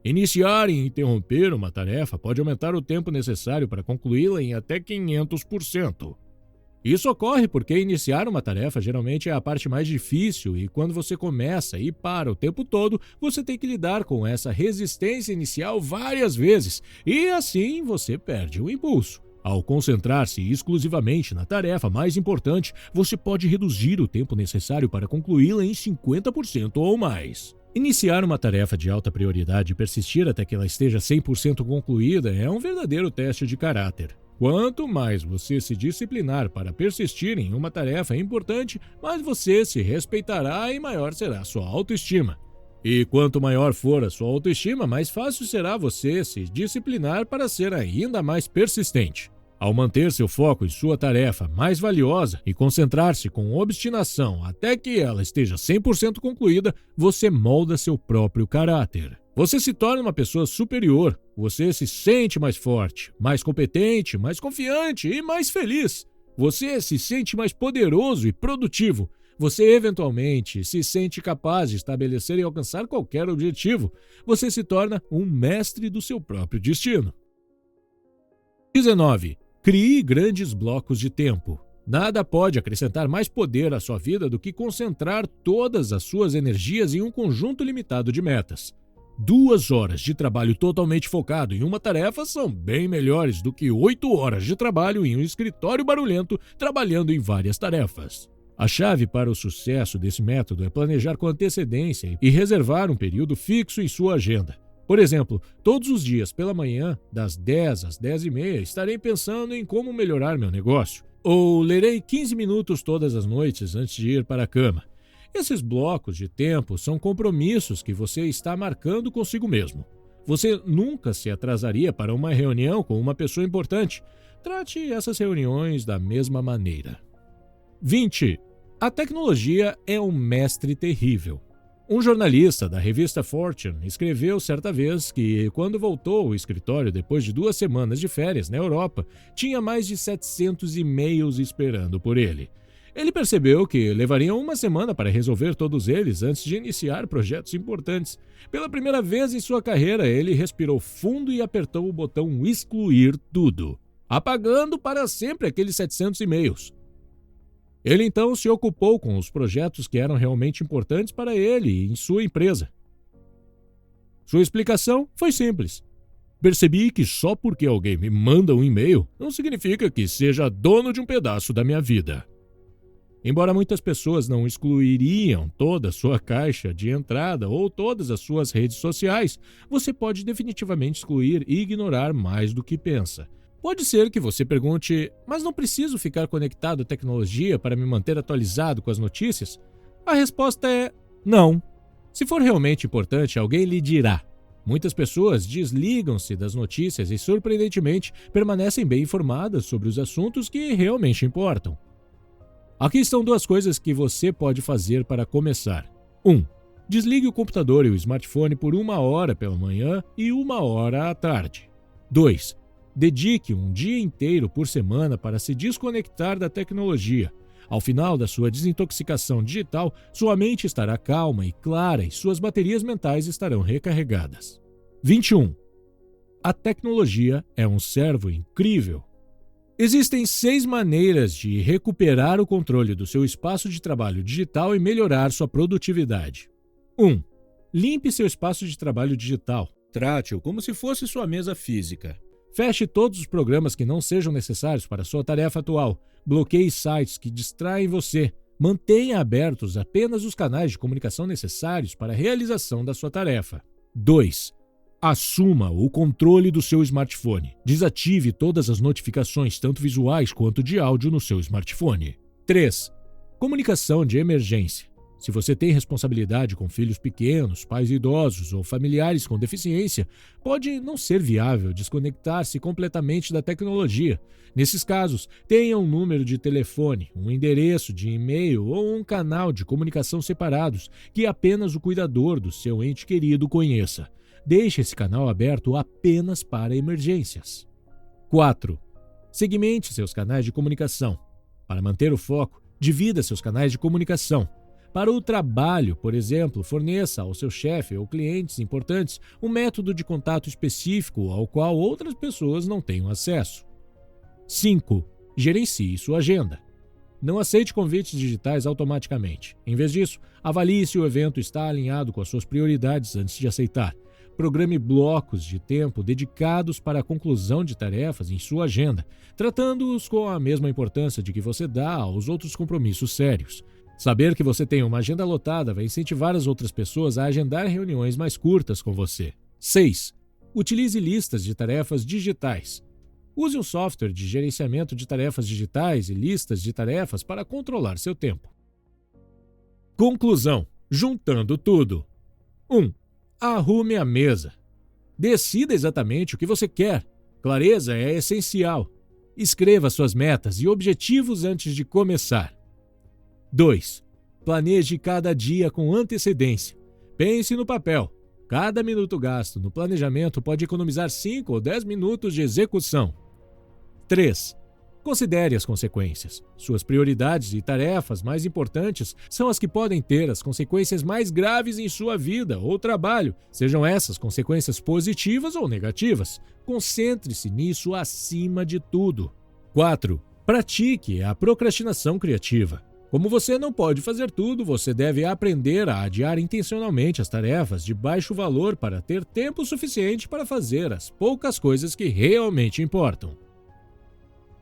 A: Iniciar e interromper uma tarefa pode aumentar o tempo necessário para concluí-la em até 500%. Isso ocorre porque iniciar uma tarefa geralmente é a parte mais difícil e quando você começa e para o tempo todo, você tem que lidar com essa resistência inicial várias vezes e assim você perde o impulso. Ao concentrar-se exclusivamente na tarefa mais importante, você pode reduzir o tempo necessário para concluí-la em 50% ou mais. Iniciar uma tarefa de alta prioridade e persistir até que ela esteja 100% concluída é um verdadeiro teste de caráter. Quanto mais você se disciplinar para persistir em uma tarefa importante, mais você se respeitará e maior será sua autoestima. E quanto maior for a sua autoestima, mais fácil será você se disciplinar para ser ainda mais persistente. Ao manter seu foco em sua tarefa mais valiosa e concentrar-se com obstinação até que ela esteja 100% concluída, você molda seu próprio caráter. Você se torna uma pessoa superior, você se sente mais forte, mais competente, mais confiante e mais feliz. Você se sente mais poderoso e produtivo. Você eventualmente se sente capaz de estabelecer e alcançar qualquer objetivo. Você se torna um mestre do seu próprio destino. 19. Crie grandes blocos de tempo. Nada pode acrescentar mais poder à sua vida do que concentrar todas as suas energias em um conjunto limitado de metas. 2 horas de trabalho totalmente focado em uma tarefa são bem melhores do que 8 horas de trabalho em um escritório barulhento trabalhando em várias tarefas. A chave para o sucesso desse método é planejar com antecedência e reservar um período fixo em sua agenda. Por exemplo, todos os dias pela manhã, das 10 às 10h30, estarei pensando em como melhorar meu negócio. Ou lerei 15 minutos todas as noites antes de ir para a cama. Esses blocos de tempo são compromissos que você está marcando consigo mesmo. Você nunca se atrasaria para uma reunião com uma pessoa importante. Trate essas reuniões da mesma maneira. 20. A tecnologia é um mestre terrível. Um jornalista da revista Fortune escreveu certa vez que, quando voltou ao escritório depois de 2 semanas de férias na Europa, tinha mais de 700 e-mails esperando por ele. Ele percebeu que levaria 1 semana para resolver todos eles antes de iniciar projetos importantes. Pela primeira vez em sua carreira, ele respirou fundo e apertou o botão excluir tudo, apagando para sempre aqueles 700 e-mails. Ele então se ocupou com os projetos que eram realmente importantes para ele e em sua empresa. Sua explicação foi simples. Percebi que só porque alguém me manda um e-mail não significa que seja dono de um pedaço da minha vida. Embora muitas pessoas não excluiriam toda a sua caixa de entrada ou todas as suas redes sociais, você pode definitivamente excluir e ignorar mais do que pensa. Pode ser que você pergunte, mas não preciso ficar conectado à tecnologia para me manter atualizado com as notícias? A resposta é não. Se for realmente importante, alguém lhe dirá. Muitas pessoas desligam-se das notícias e, surpreendentemente, permanecem bem informadas sobre os assuntos que realmente importam. Aqui estão 2 coisas que você pode fazer para começar. 1. Desligue o computador e o smartphone por 1 hora pela manhã e 1 hora à tarde. 2. Dedique um dia inteiro por semana para se desconectar da tecnologia. Ao final da sua desintoxicação digital, sua mente estará calma e clara e suas baterias mentais estarão recarregadas. 21. A tecnologia é um servo incrível. Existem 6 maneiras de recuperar o controle do seu espaço de trabalho digital e melhorar sua produtividade. 1. Limpe seu espaço de trabalho digital. Trate-o como se fosse sua mesa física. Feche todos os programas que não sejam necessários para sua tarefa atual. Bloqueie sites que distraem você. Mantenha abertos apenas os canais de comunicação necessários para a realização da sua tarefa. 2. Assuma o controle do seu smartphone. Desative todas as notificações, tanto visuais quanto de áudio, no seu smartphone. 3. Comunicação de emergência. Se você tem responsabilidade com filhos pequenos, pais idosos ou familiares com deficiência, pode não ser viável desconectar-se completamente da tecnologia. Nesses casos, tenha um número de telefone, um endereço de e-mail ou um canal de comunicação separados que apenas o cuidador do seu ente querido conheça. Deixe esse canal aberto apenas para emergências. 4. Segmente seus canais de comunicação. Para manter o foco, divida seus canais de comunicação. Para o trabalho, por exemplo, forneça ao seu chefe ou clientes importantes um método de contato específico ao qual outras pessoas não tenham acesso. 5. Gerencie sua agenda. Não aceite convites digitais automaticamente. Em vez disso, avalie se o evento está alinhado com as suas prioridades antes de aceitar. Programe blocos de tempo dedicados para a conclusão de tarefas em sua agenda, tratando-os com a mesma importância de que você dá aos outros compromissos sérios. Saber que você tem uma agenda lotada vai incentivar as outras pessoas a agendar reuniões mais curtas com você. 6. Utilize listas de tarefas digitais. Use um software de gerenciamento de tarefas digitais e listas de tarefas para controlar seu tempo. Conclusão. Juntando tudo. 1. Arrume a mesa. Decida exatamente o que você quer. Clareza é essencial. Escreva suas metas e objetivos antes de começar. 2. Planeje cada dia com antecedência. Pense no papel. Cada minuto gasto no planejamento pode economizar 5 ou 10 minutos de execução. 3. Considere as consequências. Suas prioridades e tarefas mais importantes são as que podem ter as consequências mais graves em sua vida ou trabalho, sejam essas consequências positivas ou negativas. Concentre-se nisso acima de tudo. 4. Pratique a procrastinação criativa. Como você não pode fazer tudo, você deve aprender a adiar intencionalmente as tarefas de baixo valor para ter tempo suficiente para fazer as poucas coisas que realmente importam.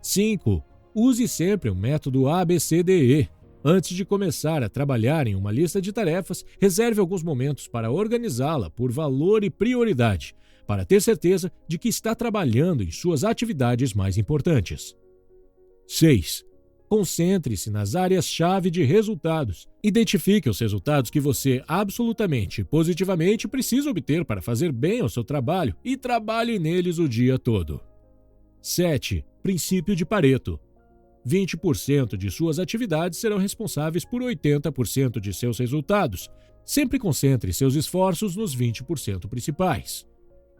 A: 5. Use sempre o método ABCDE. Antes de começar a trabalhar em uma lista de tarefas, reserve alguns momentos para organizá-la por valor e prioridade, para ter certeza de que está trabalhando em suas atividades mais importantes. 6. Concentre-se nas áreas-chave de resultados. Identifique os resultados que você absolutamente e positivamente precisa obter para fazer bem ao seu trabalho e trabalhe neles o dia todo. 7. Princípio de Pareto. 20% de suas atividades serão responsáveis por 80% de seus resultados. Sempre concentre seus esforços nos 20% principais.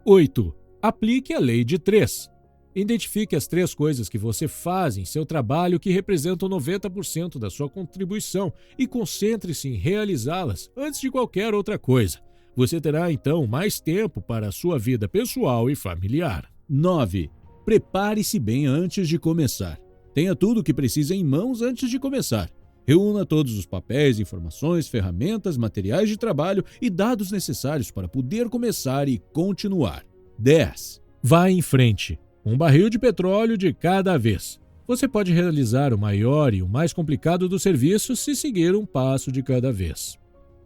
A: 8. Aplique a lei de 3. Identifique as 3 coisas que você faz em seu trabalho que representam 90% da sua contribuição e concentre-se em realizá-las antes de qualquer outra coisa. Você terá, então, mais tempo para a sua vida pessoal e familiar. 9. Prepare-se bem antes de começar. Tenha tudo o que precisa em mãos antes de começar. Reúna todos os papéis, informações, ferramentas, materiais de trabalho e dados necessários para poder começar e continuar. 10. Vá em frente. Um barril de petróleo de cada vez. Você pode realizar o maior e o mais complicado dos serviços se seguir um passo de cada vez.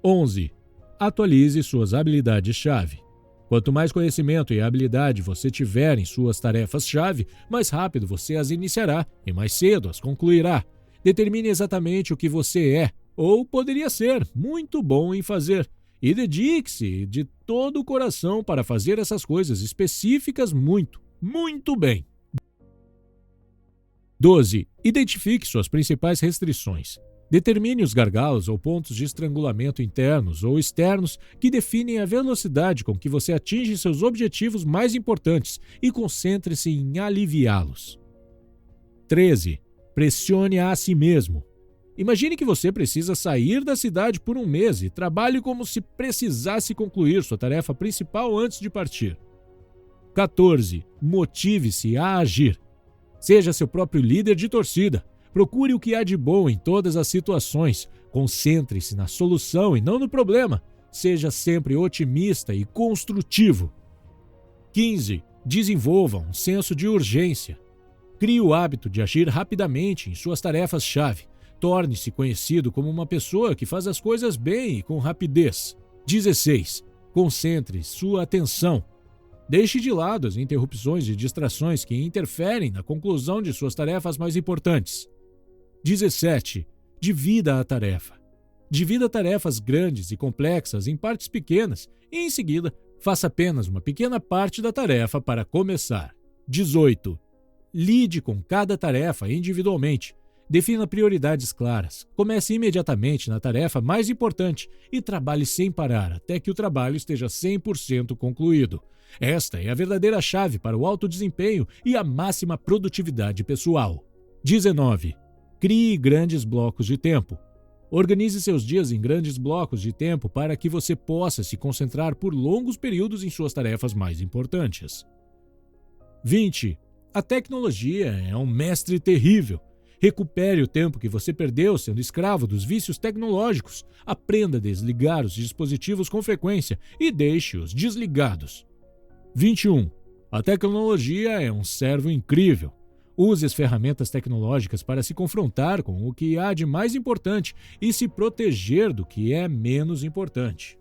A: 11. Atualize suas habilidades-chave. Quanto mais conhecimento e habilidade você tiver em suas tarefas-chave, mais rápido você as iniciará e mais cedo as concluirá. Determine exatamente o que você é, ou poderia ser, muito bom em fazer. E dedique-se de todo o coração para fazer essas coisas específicas muito bem. 12. Identifique suas principais restrições. Determine os gargalos ou pontos de estrangulamento internos ou externos que definem a velocidade com que você atinge seus objetivos mais importantes e concentre-se em aliviá-los. 13. Pressione a si mesmo. Imagine que você precisa sair da cidade por um mês e trabalhe como se precisasse concluir sua tarefa principal antes de partir. 14. Motive-se a agir. Seja seu próprio líder de torcida. Procure o que há de bom em todas as situações. Concentre-se na solução e não no problema. Seja sempre otimista e construtivo. 15. Desenvolva um senso de urgência. Crie o hábito de agir rapidamente em suas tarefas-chave. Torne-se conhecido como uma pessoa que faz as coisas bem e com rapidez. 16. Concentre sua atenção. Deixe de lado as interrupções e distrações que interferem na conclusão de suas tarefas mais importantes. 17. Divida a tarefa. Divida tarefas grandes e complexas em partes pequenas e, em seguida, faça apenas uma pequena parte da tarefa para começar. 18. Lide com cada tarefa individualmente. Defina prioridades claras. Comece imediatamente na tarefa mais importante e trabalhe sem parar até que o trabalho esteja 100% concluído. Esta é a verdadeira chave para o alto desempenho e a máxima produtividade pessoal. 19. Crie grandes blocos de tempo. Organize seus dias em grandes blocos de tempo para que você possa se concentrar por longos períodos em suas tarefas mais importantes. 20. A tecnologia é um mestre terrível. Recupere o tempo que você perdeu sendo escravo dos vícios tecnológicos. Aprenda a desligar os dispositivos com frequência e deixe-os desligados. 21. A tecnologia é um servo incrível. Use as ferramentas tecnológicas para se confrontar com o que há de mais importante e se proteger do que é menos importante.